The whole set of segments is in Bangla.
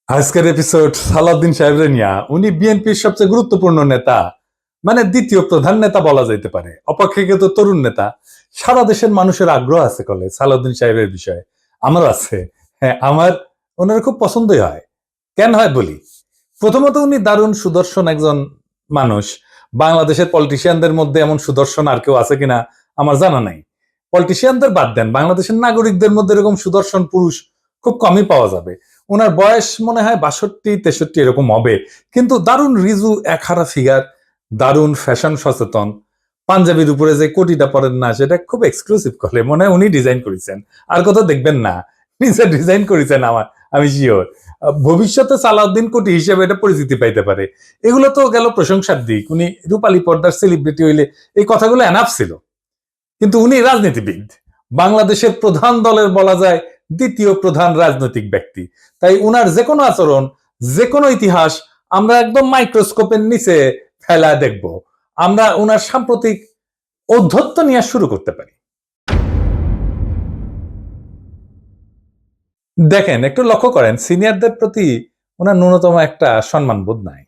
আজকের এপিসোড সালাউদ্দিন সাহেবের নিয়া। উনি বিএনপির সবচেয়ে গুরুত্বপূর্ণ নেতা, মানে দ্বিতীয় প্রধান নেতা বলা যাইতে পারে, অপেক্ষাকৃত তরুণ নেতা। সারা দেশের মানুষের আগ্রহ আছে কলে সালাউদ্দিন সাহেবের বিষয়ে, আমার আছে। হ্যাঁ, আমার ওনার খুব পছন্দই হয়। কেন হয় বলি। প্রথমত, উনি দারুণ সুদর্শন একজন মানুষ। বাংলাদেশের পলিটিশিয়ানদের মধ্যে এমন সুদর্শন আর কেউ আছে কিনা আমার জানা নাই। পলিটিশিয়ানদের বাদ দেন, বাংলাদেশের নাগরিকদের মধ্যে এরকম সুদর্শন পুরুষ খুব কমই পাওয়া যাবে। ওনার বয়স মনে হয় 62-63 এরকম হবে, কিন্তু দারুণ রিজু একহারা ফিগার, দারুণ ফ্যাশন সচেতন। পাঞ্জাবির উপরে যে কোটিটা পরেন না, সেটা খুব এক্সক্লুসিভ করে, মনে হয় উনি ডিজাইন করেছেন, আর কোথাও দেখবেন না, নিজে ডিজাইন করেছেন। আমি শিওর ভবিষ্যতে সালাউদ্দিন কোটি হিসেবে এটা পরিচিতি পাইতে পারে। এগুলো তো গেল প্রশংসার দিক। উনি রূপালী পর্দার সেলিব্রিটি হইলে এই কথাগুলো এনাফ ছিল, কিন্তু উনি রাজনীতিবিদ, বাংলাদেশের প্রধান দলের বলা যায় দ্বিতীয় প্রধান রাজনৈতিক ব্যক্তি। তাই উনার যে কোনো আচরণ, যে কোনো ইতিহাস আমরা একদম মাইক্রোস্কোপের নিচে ফেলায় দেখব। আমরা উনার সাম্প্রতিক ঔদ্ধত্য নিয়ে শুরু করতে পারি। দেখেন, একটু লক্ষ্য করেন, সিনিয়রদের প্রতি ওনার ন্যূনতম একটা সম্মানবোধ নাই।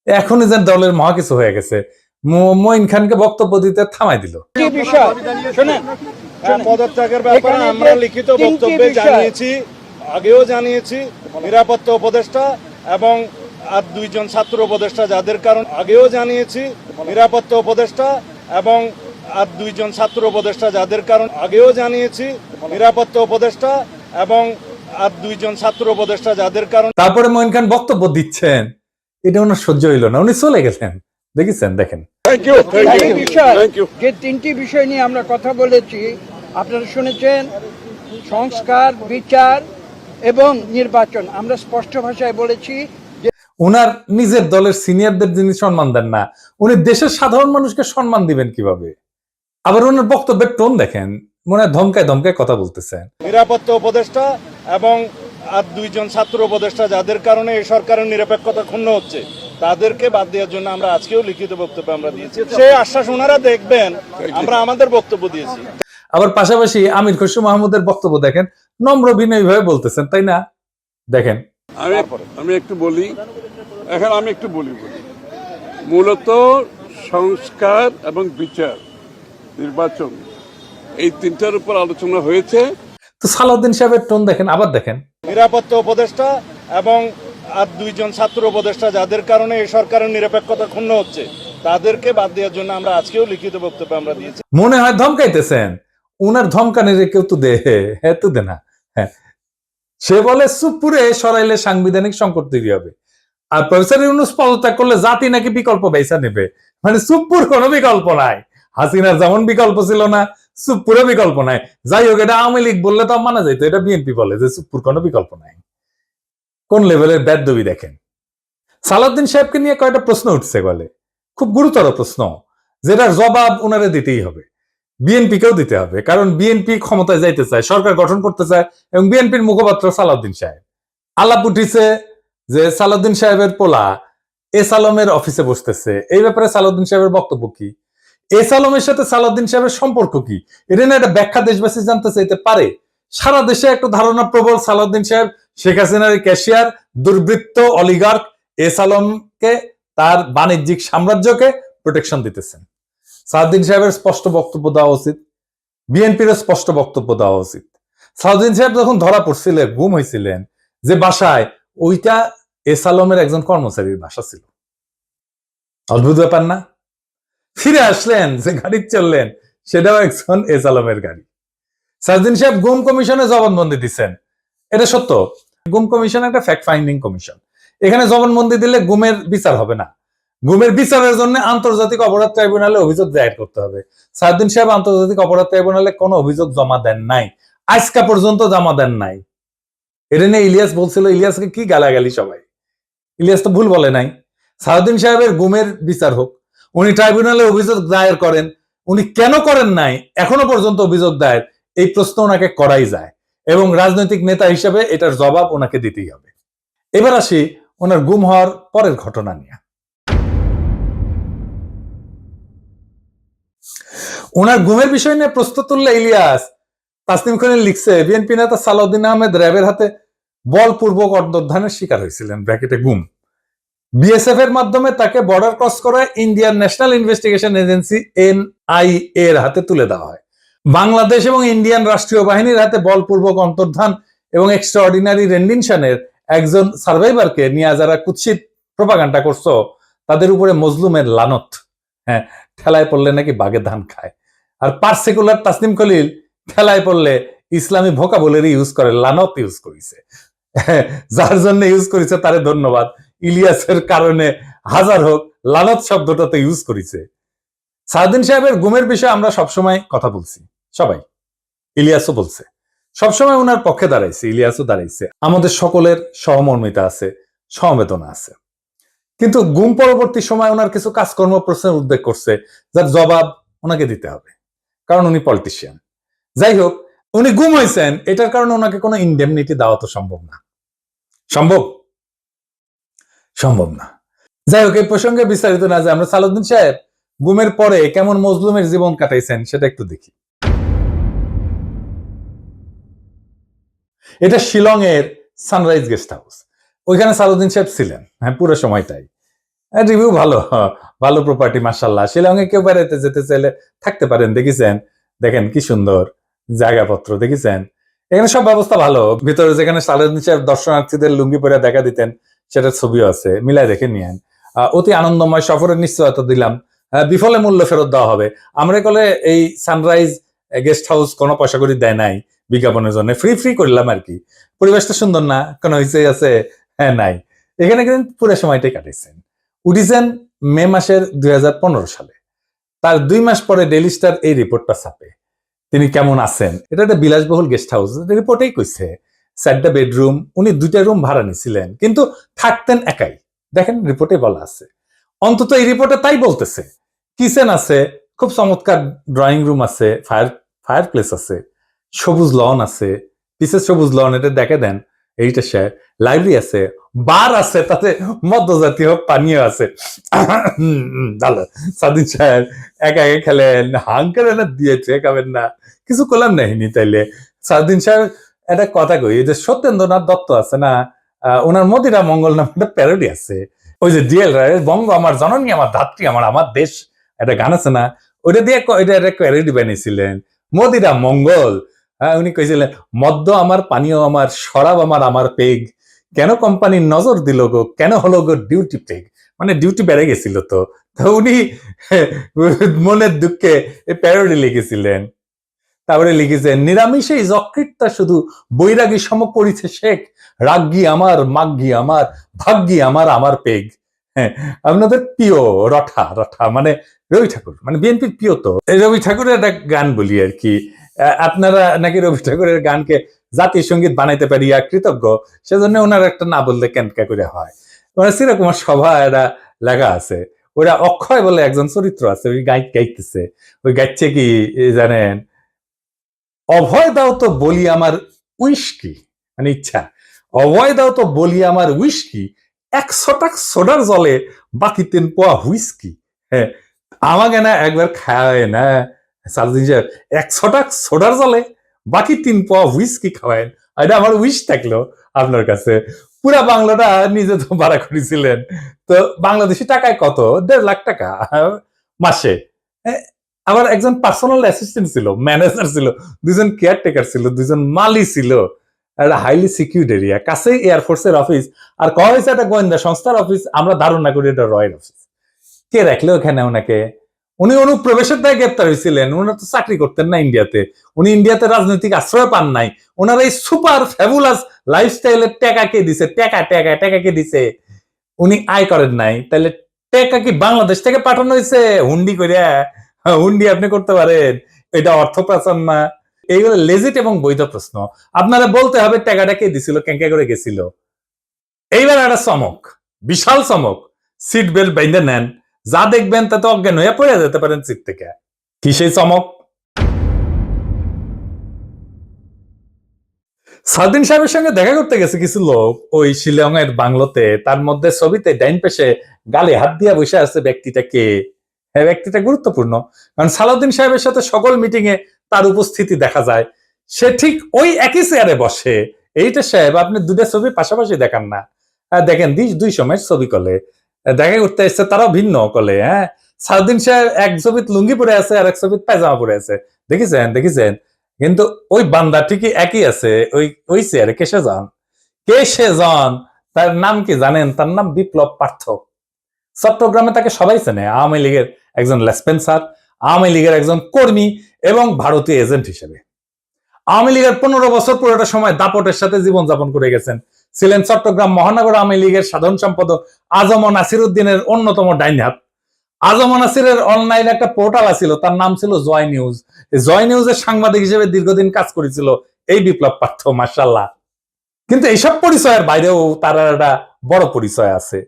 এখনই যেন দলের মহা কিছু হয়ে গেছে, মঈন খানকে বক্তব্য দিতে থামাই দিল। পদত্যাগের ব্যাপারে আমরা লিখিত বক্তব্যে জানিয়েছি, আগেও জানিয়েছি। নিরাপত্তা উপদেষ্টা এবং আর দুইজন ছাত্র উপদেষ্টা যাদের কারণ আগেও জানিয়েছি। নিরাপত্তা উপদেষ্টা এবং আর দুইজন ছাত্র উপদেষ্টা যাদের কারণ আগেও জানিয়েছি। নিরাপত্তা উপদেষ্টা এবং আর দুইজন ছাত্র উপদেষ্টা যাদের কারণ। তারপরে মঈন খান বক্তব্য দিচ্ছেন, এটা ওনার সহ্য হইল না, উনি চলে গেছেন। দেখেছেন, দেখেন। যে তিনটি বিষয় নিয়ে আমরা কথা বলেছি আপনারা শুনেছেন, সংস্কার, বিচার এবং নির্বাচন। আমরা স্পষ্ট ভাষায় বলেছি যে উনার নিজের দলের সিনিয়রদের যিনি সম্মান দেন না, উনি দেশের সাধারণ মানুষকে সম্মান দিবেন কিভাবে? আবার ওনার বক্তব্যের টোন দেখেন, মনে হয় ধমকায় ধমকায় কথা বলতেছেন। নিরাপত্তা উপদেষ্টা এবং আর দুইজন ছাত্র উপদেষ্টা যাদের কারণে এই সরকারের নিরপেক্ষতা ক্ষুণ্ণ হচ্ছে, তাদেরকে বাদ দেওয়ার জন্য আমরা আজকেও লিখিত বক্তব্য আমরা দিয়েছি। সেই আশ্বাস ওনারা দেখবেন, আমরা আমাদের বক্তব্য দিয়েছি। আবার পাশাপাশি আমির খসরু মাহমুদের বক্তব্য দেখেন, নম্র বিনয়ী ভাবে বলতেছেন, তাই না? দেখেন, আমি একটু বলি, মূলত সংস্কার এবং বিচার, নির্বাচন, এই তিনটার উপর আলোচনা হয়েছে। তো সালাউদ্দিন সাহেবের টোন দেখেন, আবার দেখেন। নিরাপত্তা উপদেষ্টা এবং আর দুইজন ছাত্র উপদেষ্টা যাদের কারণে এই সরকারের নিরপেক্ষতা ক্ষুণ্ণ হচ্ছে, তাদেরকে বাদ দেওয়ার জন্য আমরা আজকেও লিখিত বক্তব্য আমরা দিয়েছি। মনে হয় ধমকাইতেছেন। উনার ধমকানের কেউ তো দে, হ্যাঁ তো দে না। হ্যাঁ, সে বলে চুপপুরে সরাইলে সাংবিধানিক সংকট তৈরি হবে, আর প্রফেসর ইউনূস পদত্যাগ করলে জাতি নাকি বিকল্প বেচা নেবে। মানে চুপপুর কোনো বিকল্প নাই। হাসিনার যেমন বিকল্প ছিল না, চুপপুরে বিকল্প নাই। যাই হোক, এটা আওয়ামী লীগ বললে তো মানা যাইতো, এটা বিএনপি বলে যে চুপপুর কোনো বিকল্প নাই। কোন লেভেলের বেদবি দেখেন। সালাউদ্দিন সাহেবকে নিয়ে কয়েকটা প্রশ্ন উঠছে বলে, খুব গুরুতর প্রশ্ন, যেটার জবাব উনারে দিতেই হবে, বিএনপিকেও দিতে হবে। কারণ বিএনপি ক্ষমতায় যাইতে চায়, সরকার গঠন করতে চায়, এবং বিএনপির মুখপাত্র সালাউদ্দিন সাহেব। আলাপ উঠিছে যে সালাউদ্দিন সাহেবের পোলা এস আলমের অফিসে বসতেছে। এই ব্যাপারে সালাউদ্দিন সাহেবের বক্তব্য কি? এস আলমের সাথে সালাউদ্দিন সাহেবের সম্পর্ক কি? এটা না একটা ব্যাখ্যা দেশবাসী জানতে চাইতে পারে। সারা দেশে একটা ধারণা প্রবল, সালাউদ্দিন সাহেব শেখ হাসিনার ক্যাশিয়ার, দুর্বৃত্ত অলিগার্ক এস আলমকে, তার বাণিজ্যিক সাম্রাজ্যকে প্রোটেকশন দিতেছেন। সালাউদ্দিন সাহেবের স্পষ্ট বক্তব্য দেওয়া উচিত, বিএনপির স্পষ্ট বক্তব্য দেওয়া উচিত। সালাউদ্দিন সাহেব যখন ধরা পড়ছিলেন, গুম হয়েছিলেন যে বাসায়, ওইটা এস আলমের একজন কর্মচারীর বাসা ছিল। অদ্ভুত ব্যাপার না? ফিরে আসলেন, যে গাড়ি চললেন, সেটাও একজন এস আলমের গাড়ি। সালাউদ্দিন সাহেব গুম কমিশনে জবানবন্দি দিচ্ছেন, এটা সত্য। গুম কমিশন একটা ফ্যাক্ট ফাইন্ডিং কমিশন। এখানে জবানবন্দি দিলে গুমের বিচার হবে না, গুমের বিচারের জন্য আন্তর্জাতিক অপরাধ ট্রাইব্যুনালে অভিযোগ দায়ের করতে হবে। সালাউদ্দিন সাহেব আন্তর্জাতিক অপরাধ ট্রাইব্যুনালে কোনো অভিযোগ জমা দেন নাই, আজকা পর্যন্ত জমা দেন নাই। এটা নিয়ে ইলিয়াস বলছিল, ইলিয়াসকে কি গালাগালি সবাই। ইলিয়াস তো ভুল বলে নাই। সালাউদ্দিন সাহেবের গুমের বিচার হোক, উনি ট্রাইব্যুনালে অভিযোগ দায়ের করেন। উনি কেন করেন নাই এখনো পর্যন্ত অভিযোগ দায়ের, এই প্রশ্ন ওনাকে করাই যায়, এবং রাজনৈতিক নেতা হিসেবে এটার জবাব ওনাকে দিতেই হবে। এবার আসি ওনার গুম হওয়ার পরের ঘটনা নিয়ে। ওনার গুমের বিষয় নিয়ে প্রশ্ন তুললে ইলিয়াস, তাসনিম খানের লিখছে, বিএনপি নেতা সালাউদ্দিন আহমেদ র্যাবের হাতে বলপূর্বক অন্তর্ধানের শিকার হয়েছিলেন, ব্র্যাকেটে গুম। বিএসএফ এর মাধ্যমে তাকে বর্ডার ক্রস করায় Indian national investigation agency NIA এর হাতে তুলে দেওয়া হয়। বাংলাদেশ এবং ইন্ডিয়ান রাষ্ট্রীয় বাহিনীর হাতে বলপূর্বক অন্তর্ধান এবং এক্সট্রাঅর্ডিনারি রেন্ডিশনের একজন সার্ভাইভারকে নিয়ে যারা কুৎসিত প্রপাগান্ডা করছো, তাদের উপরে মজলুমের লানত। হ্যাঁ, ঠেলায় পড়লে নাকি বাঘে ধান খায়। আর পার্সিকুলার তাসনিম খলিল ঠেলায় পড়লে ইসলামী ভোকাবুলারি ইউজ করে, লানত ইউজ করেছে। যার জন্য ইউজ করেছে তারে ধন্যবাদ। ইলিয়াসের কারণে হাজার হোক, লানত শব্দটা তো ইউজ করেছে। সাউদ্দিন সাহেবের গুমের বিষয়ে আমরা সবসময় কথা বলছি, সবাই, ইলিয়াসও বলছে, সবসময় ওনার পক্ষে দাঁড়াইছে, ইলিয়াসও দাঁড়াইছে। আমাদের সকলের সহমর্মিতা আছে, সমবেদনা আছে। কিন্তু গুম পরবর্তী সময় ওনার কিছু কাজকর্ম প্রশ্নের উদ্বেগ করছে, যার জবাব ওনাকে দিতে হবে, কারণ উনি পলিটিশিয়ান। যাই হোক, উনি গুম হয়েছেন, এটার কারণে ওনাকে কোনো ইনডেমনিটি দেওয়া তো সম্ভব না। সম্ভব না। যাই হোক, এই প্রসঙ্গে বিস্তারিত না যে আমরা সালাউদ্দিন সাহেব গুমের পরে কেমন মজলুমের জীবন কাটাইছেন সেটা একটু দেখি। এটা শিলং এর সানরাইজ গেস্ট হাউস। ওইখানে সালাউদ্দিন সাহেব ছিলেন, হ্যাঁ, পুরো সময়টাই। রিভিউ ভালো, ভালো প্রপার্টি, মাশাআল্লাহ। শিলং এ কেউ বেড়াইতে যেতে চাইলে থাকতে পারেন। দেখেছেন, দেখেন কি সুন্দর জায়গাপত্র, দেখেছেন। এখানে সব ব্যবস্থা ভালো। ভিতরে যেখানে সালাউদ্দিন সাহেব দর্শনার্থীদের লুঙ্গি পরে দেখা দিতেন, সেটার ছবিও আছে, মিলাই দেখে নিয়েন। অতি আনন্দময় সফরের নিশ্চয়তা দিলাম, বিফলে মূল্য ফেরত দেওয়া হবে। আমরা কলে এই সানরাইজ গেস্ট হাউস কোনো পয়সা করে দেয় নাই বিজ্ঞাপনের জন্য, ফ্রি করলাম আর কি। পরিবেশটা সুন্দর না, কোনো হইচই আছে? হ্যাঁ, নাই। এখানে কিন্তু পুরো সময়টাই কাটাইছেন। উঠিছেন মে মাসের 2015 সালে। তার 2 মাস পরে ডেইলি স্টার এই রিপোর্টটা ছাপে, তিনি কেমন আছেন। এটা একটা বিলাসবহুল গেস্ট হাউস, রিপোর্টেই কইছে। 4টা বেডরুম, উনি 2টা রুম ভাড়া নিছিলেন, কিন্তু থাকতেন একাই। দেখেন রিপোর্টে বলা আছে, অন্তত এই রিপোর্টে তাই বলতেছে। কিচেন আছে, খুব চমৎকার ড্রয়িং রুম আছে, ফায়ার প্লেস আছে, সবুজ লন আছে, পিসের সবুজ লন, এটা দেখে দেন। এইটা সে লাইব্রেরি আছে, বার আছে, তাতে মধ্যজাতীয় পানীয় আছে। ভালো। সাদিন সাহেব একা খেলেন, হাঙ্কার এনে দিয়েছে, খাবেন না, কিছু করলাম নাহিনি। তাইলে সাদিন সাহেব একটা কথা কই, যে সত্যেন্দ্রনাথ দত্ত আছে না, ওনার মদিরা মঙ্গল নামে একটা প্যারোডি আছে। ওই যে ডিএল রায়ের বঙ্গ আমার জননী, আমার ধাত্রী, আমার দেশ, একটা গান আছে না, ওইটা দিয়ে এটা একটা প্যারোডি বানিয়েছিলেন, মদিরা মঙ্গল। উনি কইছিলেন, মদ্য আমার, পানীয় আমার, শরাব আমার পেগ, কেন কোম্পানির নজর দিল গো, কেন হলো গো ডিউটি পেগ। মানে ডিউটি বেড়ে গেছিল তো উনি মনের দুঃখে এই প্যারোডি লিখেছিলেন। তারপরে লিখেছেন, নিরামিষে যকৃতটা শুধু বৈরাগী সম করিছে শেখ, রাগ্গি আমার, মাগ্গি আমার, ভাগ্যি আমার পেগ। হ্যাঁ, আপনাদের প্রিয় রঠা মানে রবি ঠাকুর, মানে বিএনপির প্রিয় তো রবি ঠাকুরের একটা গান বলি আর কি। আপনারা নাকি রবি ঠাকুরের গানকে জাতীয় সঙ্গীত বানাইতে পারিয়া কৃতজ্ঞ, সেজন্য ওনার একটা না বললে কেনকা করে হয়। মানে চিরকুমার সভা এটা লেখা আছে, ওরা অক্ষয় বলে একজন চরিত্র আছে, ওই গাইতেছে। ওই গাইছে কি জানেন, অভয় দাও তো বলি আমার উইস্কি, মানে ইচ্ছা, অভয় দাও তো বলি আমার উইস্কি, 100 টাকা সোডার জলে বাকি 3 পোয়া হুইস্কি। হ্যাঁ, আমাকে না একবার খাওয়ায় না সালাউদ্দিন সাহেব, 100 টাকা সোডার জলে বাকি 3 পোয়া হুইস্কি খাওয়ায়। এটা আমার উইশ থাকলো আপনার কাছে। পুরা বাংলাটা নিজে তো ভাড়া করেছিলেন, তো বাংলাদেশি টাকায় কত? 1.5 লাখ টাকা মাসে। আবার একজন পার্সোনাল অ্যাসিস্ট্যান্ট ছিল, ম্যানেজার ছিল, 2জন কেয়ারটেকার ছিল, 2জন মালি ছিল। একটা হাইলি সিকিউর্ড এরিয়া, কাছেই এয়ারফোর্সের অফিস। আর কয়া হয়েছে একটা গোয়েন্দা সংস্থার অফিস, আমরা ধারণা করি এটা রয়ের অফিস। কে রাখলো ওখানে ওনাকে? উনি অনুপ্রবেশের দায় গ্রেপ্তার হয়েছিলেন। উনি তো চাকরি করতেন না ইন্ডিয়াতে, উনি ইন্ডিয়াতে রাজনৈতিক আশ্রয় পান নাই। ওনার এই সুপার ফ্যাবুলাস লাইফস্টাইলের টাকা কে দিছে? টাকা কে দিছে? উনি আয় করেন নাই, তাহলে টাকা কি বাংলাদেশ থেকে পাঠানো হয়েছে হুন্ডি করিয়া? হুন্ডি আপনি করতে পারেন, এটা অর্থ পাচার না? এইগুলো লেজিট এবং বৈধ প্রশ্ন। আপনারা বলতে হবে টাকাটা কে দিছিল, কেঙ্কা করে গেছিল। এইবার একটা চমক, বিশাল চমক। সিট বেল্ট বাইন্ধে নেন, যা দেখবেন তাতে অজ্ঞান হয়ে পড়ে যেতে পারেন সিট থেকে। কি সেই চমক? সাউদ্দিন সাহেবের সঙ্গে দেখা করতে গেছে কিছু লোক ওই শিলং এর বাংলোতে। তার মধ্যে ছবিতে ডাইন পেশে গালে হাত দিয়া বসে আছে ব্যক্তিটা কে? হ্যাঁ, ব্যক্তিটা গুরুত্বপূর্ণ, কারণ সালাউদ্দিন সাহেবের সাথে সকল মিটিং এ তার উপস্থিতি দেখা যায়। সে ঠিক ওই একই চেয়ারে বসে, এইটা সাহেব আপনি দুটা ছবি পাশাপাশি দেখান না, দেখেন দুই সময়ের ছবি কলে দেখা করতে এসছে, তারাও ভিন্ন কলে। হ্যাঁ, সাউদ্দিন সাহেব এক ছবিত লুঙ্গি পরে আছে আর এক ছবিত পায়জামা পরে আছে, দেখেছেন, কিন্তু ওই বান্দা ঠিকই একই আছে, ওই চেয়ারে কে সে জন, তার নাম কি জানেন? তার নাম বিপ্লব পার্থ। চট্টগ্রামে তাকে সবাই চেনে, আওয়ামী লীগের একজন লেসপেন্সার, আওয়ামী লীগের একজন কর্মী এবং ভারতীয় এজেন্ট হিসেবে। আওয়ামী লীগের 15 বছর পুরোটা সময় দাপটের সাথে জীবনযাপন করে গেছেন। ছিলেন চট্টগ্রাম মহানগর আওয়ামী লীগের সাধারণ সম্পাদক আজম নাসির উদ্দিনের অন্যতম ডাইন হাত। আজম নাসিরের অনলাইন একটা পোর্টাল ছিল, তার নাম ছিল জয় নিউজ। জয় নিউজের সাংবাদিক হিসেবে দীর্ঘদিন কাজ করেছিল এই বিপ্লব পার্থ, মাশাআল্লাহ। কিন্তু এইসব পরিচয়ের বাইরেও তার একটা বড় পরিচয় আছে।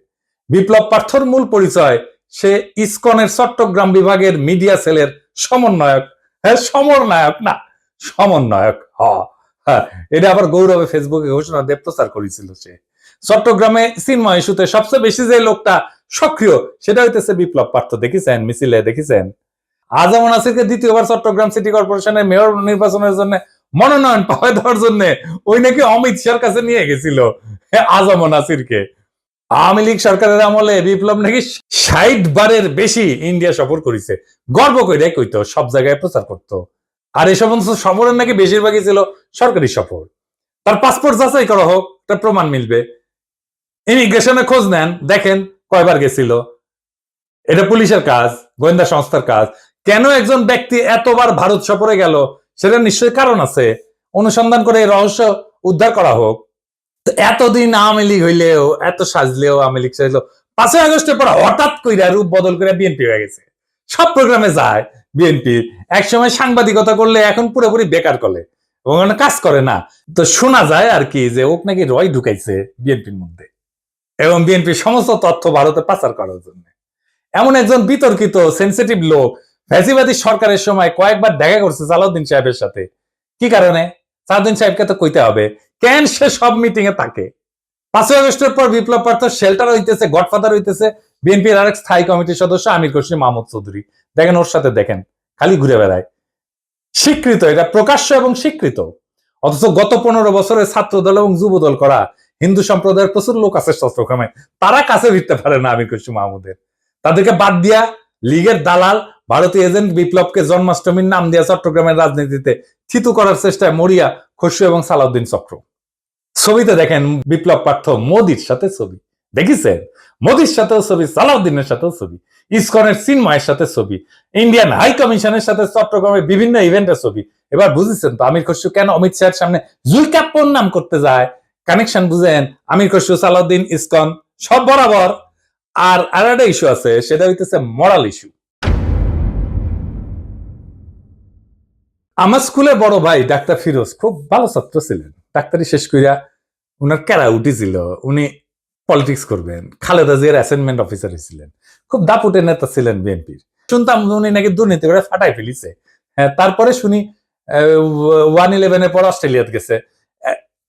বিপ্লব পার্থর মূল পরিচয়, সে ইসকনের চট্টগ্রাম বিভাগের মিডিয়া সেলের সমন্বয়ক। হ্যাঁ, সমন্বয়ক না, সমন্বয়ক। হ্যাঁ, এটা আবার গৌরবে ফেসবুকে ঘোষণা দিয়ে প্রচার করেছিল সে। চট্টগ্রামে চিন্ময় ইস্যুতে সবচেয়ে বেশি যে লোকটা সক্রিয়, সেটা হইতেছে বিপ্লব পার্থ। দেখেছেন মিছিলে, দেখেছেন আজম নাসিরকে দ্বিতীয়বার চট্টগ্রাম সিটি কর্পোরেশনের মেয়র নির্বাচনের জন্য মনোনয়ন পাওয়া দেওয়ার জন্য ওই নাকি অমিত শাহর কাছে নিয়ে গেছিল আজম নাসিরকে। আওয়ামী লীগ সরকারের আমলে বিপ্লব নাকি 60 বারের বেশি ইন্ডিয়া সফর করেছে, গর্ব করে কইতো, সব জায়গায় প্রচার করতো। আর এই সমস্ত সফরের নাকি বেশিরভাগই ছিল সরকারি সফর। তার পাসপোর্ট যাচাই করা হোক, তার প্রমাণ মিলবে। ইমিগ্রেশনে খোঁজ নেন, দেখেন কয়বার গেছিল। এটা পুলিশের কাজ, গোয়েন্দা সংস্থার কাজ। কেন একজন ব্যক্তি এতবার ভারত সফরে গেল, সেটা নিশ্চয়ই কারণ আছে। অনুসন্ধান করে এই রহস্য উদ্ধার করা হোক। এতদিন আওয়ামী লীগ হইলেও, এত সাজলেও আওয়ামী লীগ সাজলেও, 5ই আগস্টের পর হঠাৎ কইরা রূপ বদল করে বিএনপি হয়ে গেছে। সব প্রোগ্রামে যায় বিএনপি। একসময় সাংবাদিকতা করলে এখন পুরোপুরি বেকার করে এবং কাজ করে না। তো শোনা যায় আর কি যে ওক নাকি রয় ঢুকাইছে বিএনপির মধ্যে এবং বিএনপির সমস্ত তথ্য ভারতে পাচার করার জন্য। এমন একজন বিতর্কিত সেন্সিটিভ লোক ফ্যাসিবাদী সরকারের সময় কয়েকবার দেখা করছে সালাউদ্দিন সাহেবের সাথে। কি কারণে? সালাউদ্দিন সাহেবকে তো কইতে হবে কেন সে সব মিটিং এ থাকে। 5ই আগস্টের পর বিপ্লব পার্থ শেল্টার হইতেছে, গডফাদার হইতেছে বিএনপির আরেক স্থায়ী কমিটির সদস্য আমির খসরু মাহমুদ চৌধুরী। দেখেন ওর সাথে, দেখেন খালি ঘুরে বেড়ায়। স্বীকৃত, এটা প্রকাশ্য এবং স্বীকৃত। অথচ গত 15 বছরে ছাত্র দল এবং যুব দল করা হিন্দু সম্প্রদায়ের প্রচুর লোক আছে চট্টগ্রামে, তারা কাছে ভিড়তে পারে না আমির খসরু মাহমুদের। তাদেরকে বাদ দিয়া লীগের দালাল ভারতীয় এজেন্ট বিপ্লবকে জন্মাষ্টমীর নাম দিয়া চট্টগ্রামের রাজনীতিতে থিতু করার চেষ্টায় মরিয়া খসরু এবং সালাউদ্দিন চক্র। ছবিতে দেখেন বিপ্লব পার্থ মোদির সাথে ছবি, দেখেছেন? মোদির সাথেও ছবি, সালাউদ্দিনের সাথেও ছবি, ইসকনের চিন্ময়ের সাথে ছবি, ইন্ডিয়ান হাই কমিশনের সাথে চট্টগ্রামের বিভিন্ন ইভেন্টের ছবি। এবার বুঝেছেন তো আমির খসরু কেন অমিত শাহের সামনে জুলকাপ্পর নাম করতে যায়? কানেকশন বুঝেন? আমির খসরু, সালাউদ্দিন, ইসকন সব বরাবর। আর একটা ইস্যু আছে, সেটা হইতেছে মরাল ইস্যু। আমার স্কুলের বড় ভাই ডাক্তার ফিরোজ খুব ভালো ছাত্র ছিলেন। ডাক্তারি শেষ কইরা উনার ক্যারা উঠেছিল, উনি পলিটিক্স করবেন। খালেদা জিয়ার অ্যাসাইনমেন্ট অফিসার ছিলেন, খুব দাপুটের নেতা ছিলেন বিএনপির। শুনতাম উনি নাকি দুর্নীতি করে ফাটাই ফেলিছে। হ্যাঁ, তারপরে শুনি 1/11 পর অস্ট্রেলিয়াতে গেছে।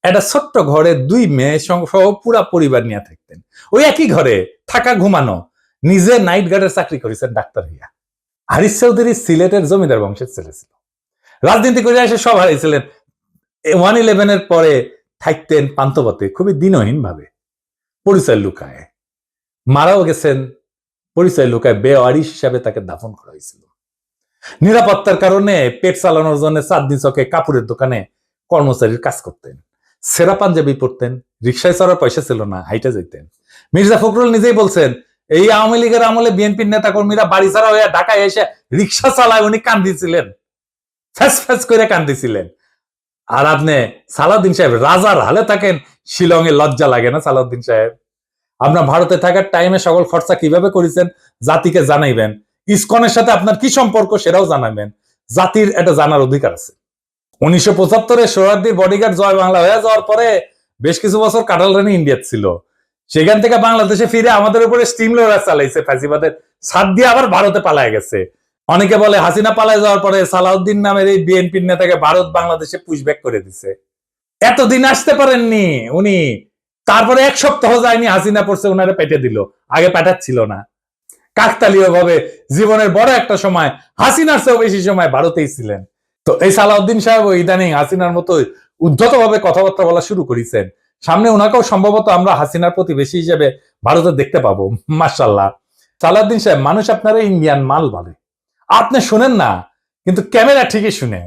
একটা ছোট্ট ঘরে 2 মেয়ে সহ পুরা পরিবার নিয়ে থাকতেন। ওই একই ঘরে থাকা, ঘুমানো। নিজে নাইট গার্ডের চাকরি করেছেন ডাক্তার হইয়া। হারিস চৌধুরী সিলেটের জমিদার বংশের ছেলে ছিল। রাজনীতি করে এসে সব হারিয়েছিলেন। 1/11 পরে থাকতেন পান্তপথে, খুবই দিনহীন ভাবে, পরিচয় লুকায়। মারাও গেছেন পরিচয় লুকায়, বেওয়ারিশ হিসাবে তাকে দাফন করা হয়েছিল। নিরাপত্তার কারণে পেট চালানোর জন্য চাঁদনি চকে কাপড়ের দোকানে কর্মচারীর কাজ করতেন। সেরা পাঞ্জাবি পরতেন, রিক্সায় চড়ার পয়সা ছিল না, হাইটে যেতেন। মির্জা ফখরুল নিজেই বলছেন, এই আওয়ামী লীগের আমলে বিএনপির নেতা কর্মীরা বাড়ি ছাড়া হয়ে ঢাকায় এসে রিক্সা চালায়, উনি কান্দিছিলেন, ফ্যাস ফ্যাস করে কান্দিছিলেন। আর আপনি সালাউদ্দিন সাহেব রাজার হালে থাকেন, শিলংয়ে লজ্জা লাগে না সালাউদ্দিন সাহেব? আপনার ভারতে থাকার টাইমে সকল খরচা কিভাবে করেছেন জাতিকে জানাইবেন। ইসকনের সাথে আপনার কি সম্পর্ক সেটাও জানাবেন। জাতির এটা জানার অধিকার আছে। 1975-এ সোহরাওয়ার্দীর বডিগার্ড জয় বাংলা হয়ে যাওয়ার পরে বেশ কিছু বছর কাটাল রানী ইন্ডিয়া ছিল। সেখান থেকে বাংলাদেশে ফিরে আমাদের উপরে স্টিম লোডার চালাইছে, ফ্যাসিবাদের সাথ দিয়ে আবার ভারতে পালায় গেছে। অনেকে বলে হাসিনা পালায় যাওয়ার পরে সালাউদ্দিন নামের এই বিএনপির নেতাকে ভারত বাংলাদেশে পুশব্যাক করে দিছে। এতদিন আসতে পারেননি উনি, তারপরে 1 সপ্তাহ যায়নি হাসিনা পড়ছে, উনারে পেটে দিল। আগে পাঠাচ্ছিল না। কাকতালীয় ভাবে জীবনের বড় একটা সময় হাসিনার চেয়েও বেশি সময় ভারতেই ছিলেন। তো এই সালাউদ্দিন সাহেব ইদানিং হাসিনার মতো উদ্ধতভাবে কথাবার্তা বলা শুরু করেছেন। সামনে ওনাকেও সম্ভবত আমরা হাসিনার প্রতিবেশী হিসেবে ভারতে দেখতে পাবো। মাশাআল্লাহ। সালাউদ্দিন সাহেব, মানুষ আপনারা ইন্ডিয়ান মাল বলে, আপনি শুনেন না, কিন্তু ক্যামেরা ঠিকই শুনে।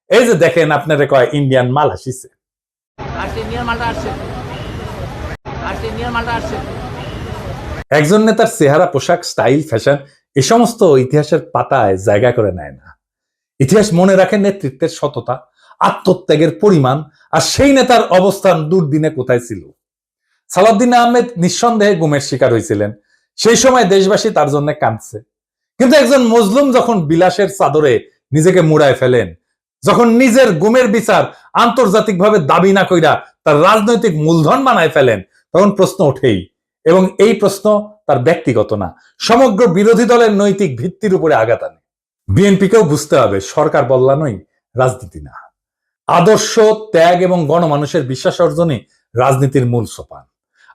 এই যে দেখেন, আপনারা কয় ইন্ডিয়ান মাল আসিছে। একজন নেতার চেহারা, পোশাক, স্টাইল, ফ্যাশন এ সমস্ত ইতিহাসের পাতায় জায়গা করে নেয় না। ইতিহাস মনে রাখে নেতৃত্বের সততা, আত্মত্যাগের পরিমাণ, আর সেই নেতার অবস্থান দুর্দিনে কোথায় ছিল। সালাউদ্দিন আহমেদ নিঃসন্দেহে গুমের শিকার হয়েছিলেন। সেই সময় দেশবাসী তার জন্য কাঁদছে। কিন্তু একজন মজলুম যখন বিলাসের চাদরে নিজেকে মুড়ায় ফেলেন, যখন নিজের গুমের বিচার আন্তর্জাতিকভাবে দাবি না কইরা তার রাজনৈতিক মূলধন বানায় ফেলেন, তখন প্রশ্ন ওঠেই। এবং এই প্রশ্ন তার ব্যক্তিগত না, সমগ্র বিরোধী দলের নৈতিক ভিত্তির উপরে আঘাত আনে। বিএনপিকেও বুঝতে হবে, সরকার বদলানোই রাজনীতি না। আদর্শ, ত্যাগ এবং গণমানুষের বিশ্বাস অর্জনই রাজনীতির মূল সোপান।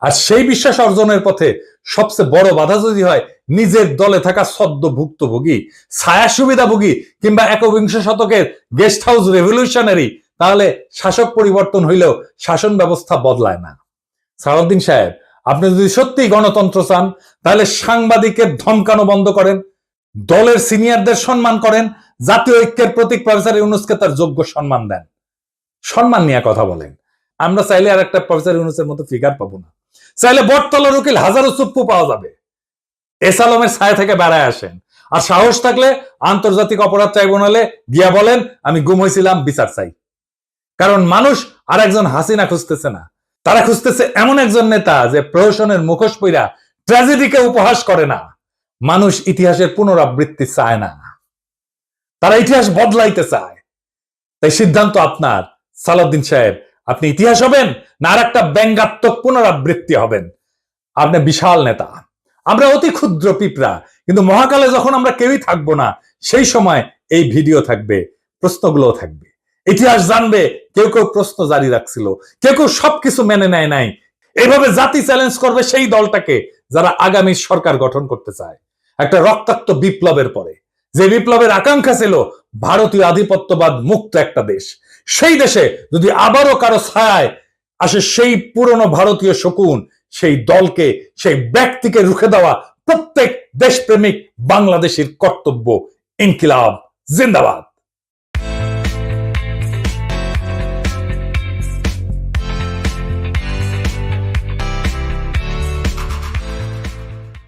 আর সেই বিশ্বাস অর্জনের পথে সবচেয়ে বড় বাধা যদি হয় নিজের দলে থাকা সদ্য ভুক্তভোগী, ছায়া সুবিধাভোগী কিংবা একবিংশ শতকের গেস্ট হাউস রেভলিউশনারি, তাহলে শাসক পরিবর্তন হইলেও শাসন ব্যবস্থা বদলায় না। সালাউদ্দিন সাহেব, আপনি যদি সত্যি গণতন্ত্র চান, তাহলে সাংবাদিকের ধমকানো বন্ধ করেন, দলের সিনিয়রদের সম্মান করেন, জাতীয় ঐক্যের প্রতীক প্রফেসর ইউনূসকে তার যোগ্য সম্মান দেন, সম্মান নিয়ে কথা বলেন। আমরা চাইলে আর একটা প্রফেসর ইউনূসের মতো ফিগার পাবো না। চাইলে বটতলার উকিল হাজারো চুপ্পু পাওয়া যাবে। এস আলমের ছায়া থেকে বেড়ায় আসেন। আর সাহস থাকলে আন্তর্জাতিক অপরাধ ট্রাইব্যুনালে গিয়া বলেন, আমি গুম হয়েছিলাম, বিচার চাই। কারণ মানুষ আর একজন হাসিনা খুঁজতেছে না, তারা খুঁজতেছে এমন একজন নেতা যে প্রহসনের মুখোশ পইরা ট্র্যাজেডিকে উপহাস করে না। মানুষ ইতিহাসের পুনরাবৃত্তি চায় না, তারা ইতিহাস বদলাইতে চায়। তাই সিদ্ধান্ত আপনার সালাউদ্দিন সাহেব, আপনি ইতিহাস হবেন না আর একটা ব্যঙ্গাত্মক পুনরাবৃত্তি হবেন। আপনি বিশাল নেতা, আমরা অতি ক্ষুদ্র পিঁপড়া, কিন্তু মহাকালে যখন আমরা কেউই থাকবো না, সেই সময় এই ভিডিও থাকবে, প্রশ্নগুলো থাকবে, ইতিহাস জানবে। কেউ কেউ প্রশ্ন জারি রাখছিল, কেউ কেউ সবকিছু মেনে নেয় নাই। এভাবে জাতি চ্যালেঞ্জ করবে সেই দলটাকে যারা আগামী সরকার গঠন করতে চায় একটা রক্তাক্ত বিপ্লবের পরে, যে বিপ্লবের আকাঙ্ক্ষা ছিল ভারতীয় আধিপত্যবাদ মুক্ত একটা দেশ। সেই দেশে যদি আবারও কারো ছায়ায় আসে সেই পুরনো ভারতীয় শকুন, সেই দলকে, সেই ব্যক্তিকে রুখে দেওয়া প্রত্যেক দেশপ্রেমিক বাংলাদেশের কর্তব্য। ইনকিলাব জিন্দাবাদ।